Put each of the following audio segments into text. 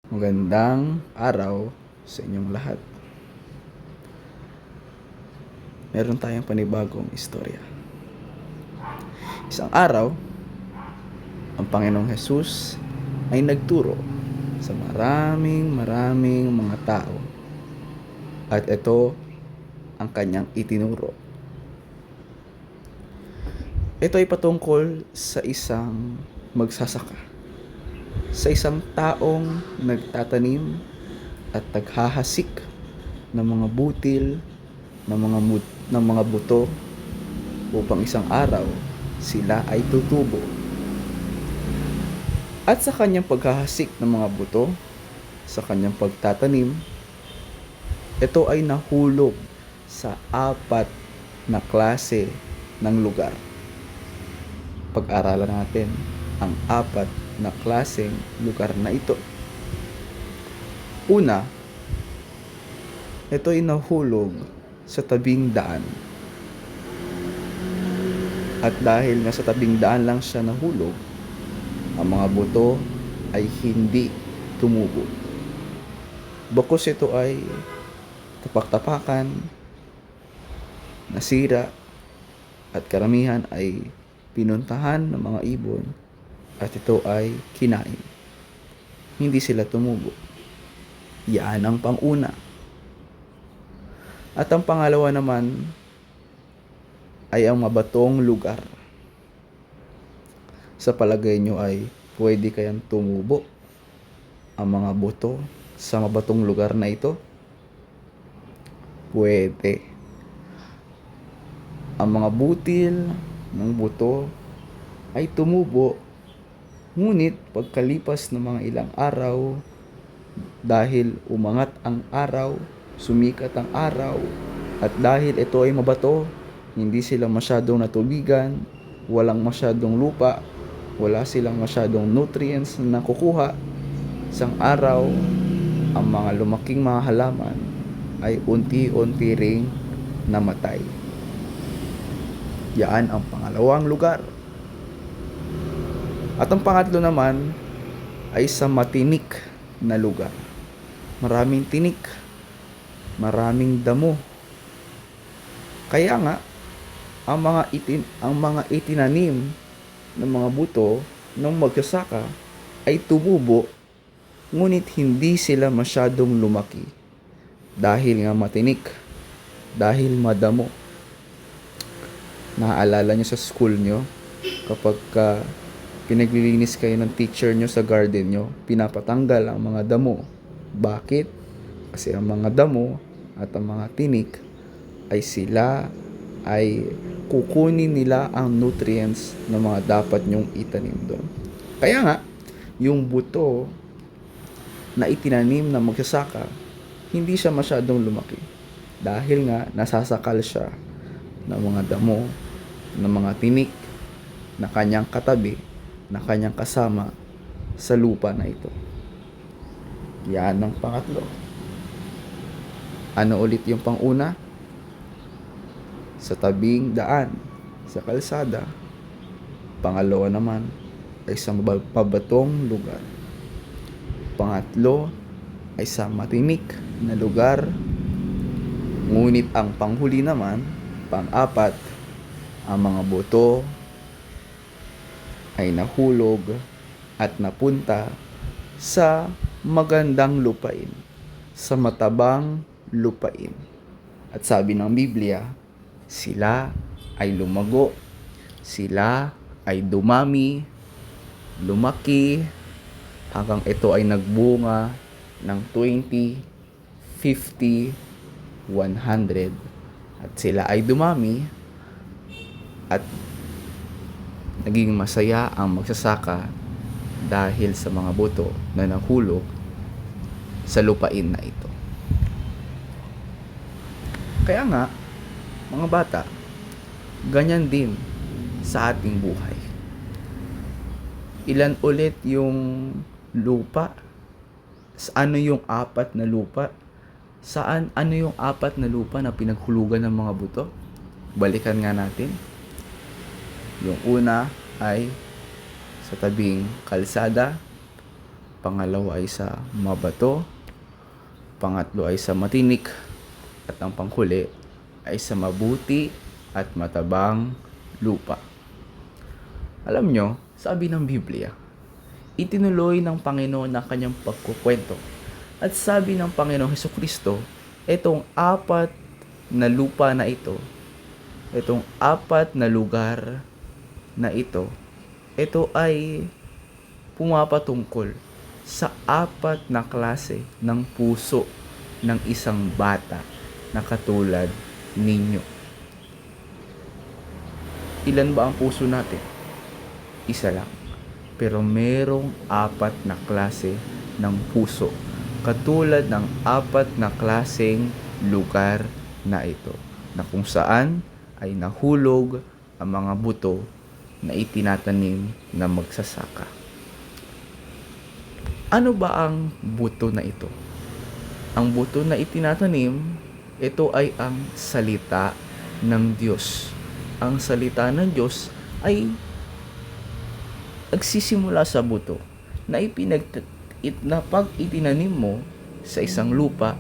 Magandang araw sa inyong lahat. Meron tayong panibagong istorya. Isang araw, ang Panginoong Hesus ay nagturo sa maraming mga tao. At ito ang kanyang itinuro. Ito ay patungkol sa isang magsasaka. Sa isang taong nagtatanim at naghahasik ng mga butil, ng mga buto upang isang araw sila ay tutubo. At sa kanyang paghahasik ng mga buto, sa kanyang pagtatanim, ito ay nahulog sa 4 na klase ng lugar. Pag-aralan natin ang 4 na klaseng lugar na ito. Una, ito ay nahulog sa tabing daan. At dahil nga sa tabing daan lang siya nahulog, ang mga buto ay hindi tumubo. Bakos ito ay tapak-tapakan, nasira, at karamihan ay pinuntahan ng mga ibon at ito ay kinain. Hindi sila tumubo. Yan ang panguna. At ang pangalawa naman ay ang mabatong lugar. Sa palagay nyo ay pwede kayang tumubo ang mga buto sa mabatong lugar na ito? Pwede. Ang mga butil ng buto ay tumubo, ngunit pagkalipas ng mga ilang araw, dahil umangat ang araw, sumikat ang araw, at dahil ito ay mabato, hindi sila masyadong natubigan, walang masyadong lupa, wala silang masyadong nutrients na nakukuha. Isang araw, ang mga lumaking mga halaman ay unti-unti ring namatay. Yan ang pangalawang lugar. At ang pangatlo naman ay sa matinik na lugar. Maraming tinik, maraming damo. Kaya nga ang mga itinanim ng mga buto ng magsasaka ay tumubo, ngunit hindi sila masyadong lumaki dahil nga matinik, dahil madamo. Naaalala nyo sa school nyo, kapag pinaglilinis kayo ng teacher nyo sa garden nyo, pinapatanggal ang mga damo. Bakit? Kasi ang mga damo at ang mga tinik ay kukunin nila ang nutrients na mga dapat nyong itanim doon. Kaya nga, yung buto na itinanim na magsasaka, hindi siya masyadong lumaki. Dahil nga, nasasakal siya ng mga damo, ng mga tinik na kanyang katabi, na kanyang kasama sa lupa na ito. Yan ang pangatlo. Ano ulit yung panguna? Sa tabing daan, sa kalsada. Pangalawa naman ay sa mabatong lugar. Pangatlo ay sa matinik na lugar. Ngunit ang panghuli naman, pang-apat, ang mga buto ay nahulog at napunta sa magandang lupain, sa matabang lupain. At sabi ng Biblia, sila ay lumago, sila ay dumami, lumaki, hanggang ito ay nagbunga ng 20, 50, 100. At sila ay dumami at naging masaya ang magsasaka dahil sa mga buto na nahulog sa lupain na ito. Kaya nga, mga bata, ganyan din sa ating buhay. Ilan ulit yung lupa? Ano yung 4 na lupa? Ano yung 4 na lupa na pinaghulugan ng mga buto? Balikan nga natin. Yung una ay sa tabing kalsada, pangalawa ay sa mabato, pangatlo ay sa matinik, at ang panghuli ay sa mabuti at matabang lupa. Alam nyo, sabi ng Biblia, itinuloy ng Panginoon ang kanyang pagkukwento. At sabi ng Panginoong Hesukristo, itong apat na lupa na ito, itong apat na lugar na ito ay pumapatungkol sa apat na klase ng puso ng isang bata na katulad ninyo. Ilan ba ang puso natin? Isa lang. Pero merong apat na klase ng puso, katulad ng apat na klaseng lugar na ito, na kung saan ay nahulog ang mga buto na itinatanim na magsasaka. Ano ba ang buto na ito? Ang buto na itinatanim, ito ay ang salita ng Diyos. Ang salita ng Diyos ay nagsisimula sa buto na pag itinanim mo sa isang lupa,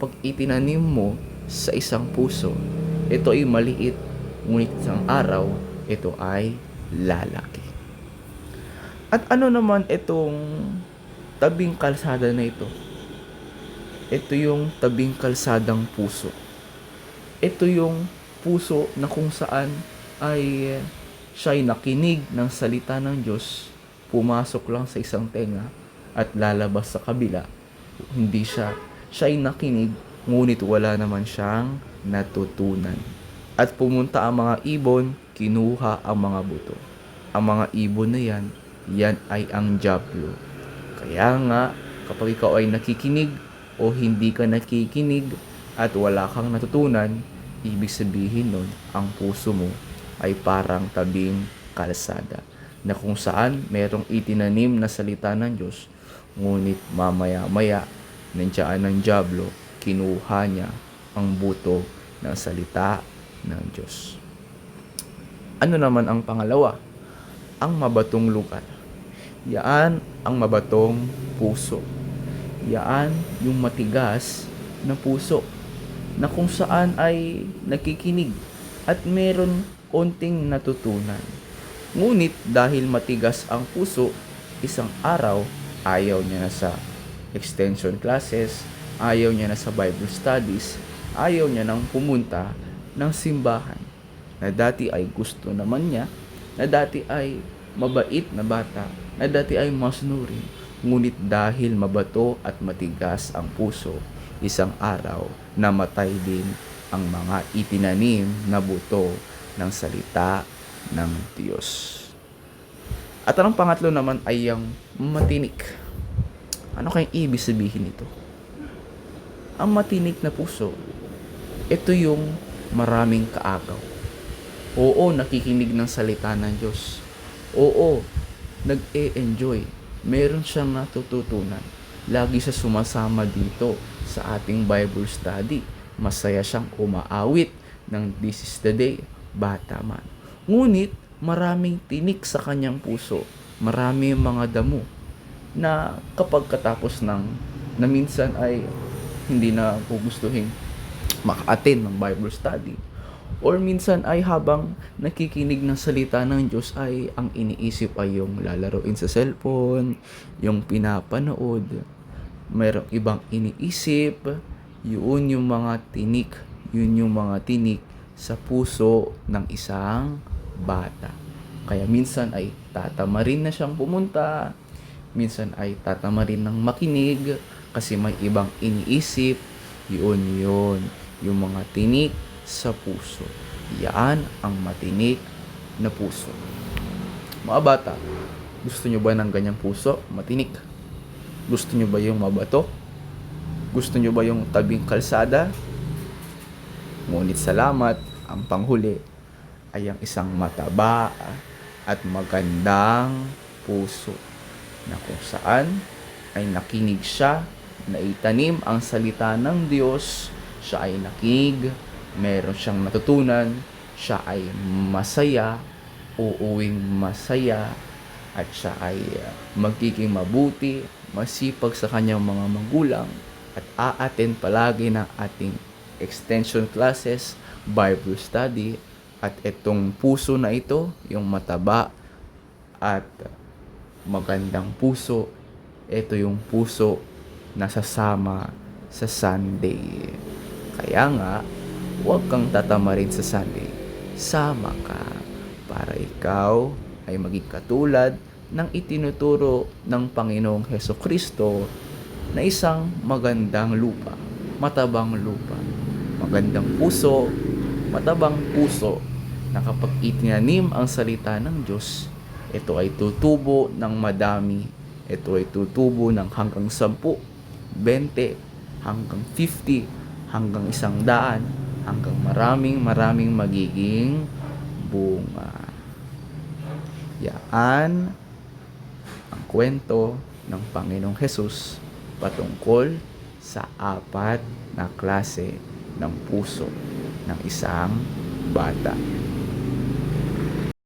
pag itinanim mo sa isang puso, ito ay maliit, ngunit isang araw, ito ay lalaki. At ano naman itong tabing kalsada na ito? Ito yung tabing kalsadang puso. Ito yung puso na kung saan ay siya'y nakinig ng salita ng Diyos, pumasok lang sa isang tenga at lalabas sa kabila. Hindi siya'y nakinig, ngunit wala naman siyang natutunan. At pumunta ang mga ibon, kinuha ang mga buto. Ang mga ibon na yan ay ang dyablo. Kaya nga, kapag ikaw ay nakikinig o hindi ka nakikinig at wala kang natutunan, ibig sabihin nun, ang puso mo ay parang tabing kalsada, na kung saan merong itinanim na salita ng Diyos, ngunit mamaya-maya, nandiyan ng dyablo, kinuha niya ang buto ng salita ng Diyos. Ano naman ang pangalawa? Ang mabatong lugar. Yaan ang mabatong puso. Yaan yung matigas na puso, na kung saan ay nakikinig at meron konting natutunan. Ngunit dahil matigas ang puso, isang araw ayaw niya na sa extension classes, ayaw niya na sa Bible studies, ayaw niya nang pumunta ng simbahan, na dati ay gusto naman niya, na dati ay mabait na bata, na dati ay masunurin. Ngunit dahil mabato at matigas ang puso, isang araw namatay din ang mga itinanim na buto ng salita ng Diyos. At ang pangatlo naman ay ang matinik. Ano kayang ibig sabihin nito? Ang matinik na puso, ito yung maraming kaagaw. Oo, nakikinig ng salita ng Diyos. Oo, nag-e-enjoy. Meron siyang natututunan. Lagi siya sumasama dito sa ating Bible study. Masaya siyang umaawit ng This is the Day, bata man. Ngunit maraming tinik sa kanyang puso. Maraming mga damo na kapag katapos na minsan ay hindi na gugustuhin maka-attend ng Bible study, or minsan ay habang nakikinig ng salita ng Diyos ay ang iniisip ay yung lalaroin sa cellphone, yung pinapanood. Mayroong ibang iniisip, yun yung mga tinik, sa puso ng isang bata. Kaya minsan ay tatamarin na siyang pumunta, minsan ay tatamarin ng makinig kasi may ibang iniisip. Yun, yung mga tinik sa puso. Yan ang matinik na puso. Mga bata, gusto nyo ba ng ganyang puso? Matinik. Gusto nyo ba yung mabato? Gusto nyo ba yung tabing kalsada? Ngunit salamat, ang panghuli ay ang isang mataba at magandang puso, na kung saan ay nakinig siya, naitanim ang salita ng Diyos, siya ay nakinig, meron siyang natutunan, siya ay masaya, uuwing masaya, at siya ay magiging mabuti, masipag sa kanyang mga magulang at aattend palagi ng ating extension classes, Bible study, at itong puso na ito, yung mataba at magandang puso, ito yung puso na sasama sa Sunday. Kaya nga, huwag kang tatamarin sa Sunday. Sama ka para ikaw ay maging katulad ng itinuturo ng Panginoong Hesukristo na isang magandang lupa, matabang lupa, magandang puso, matabang puso na kapag itinanim ang salita ng Diyos, ito ay tutubo ng madami, ito ay tutubo ng hanggang 10, 20, hanggang 50, hanggang 100, hanggang maraming magiging bunga. Yan ang kwento ng Panginoong Hesus patungkol sa 4 na klase ng puso ng isang bata.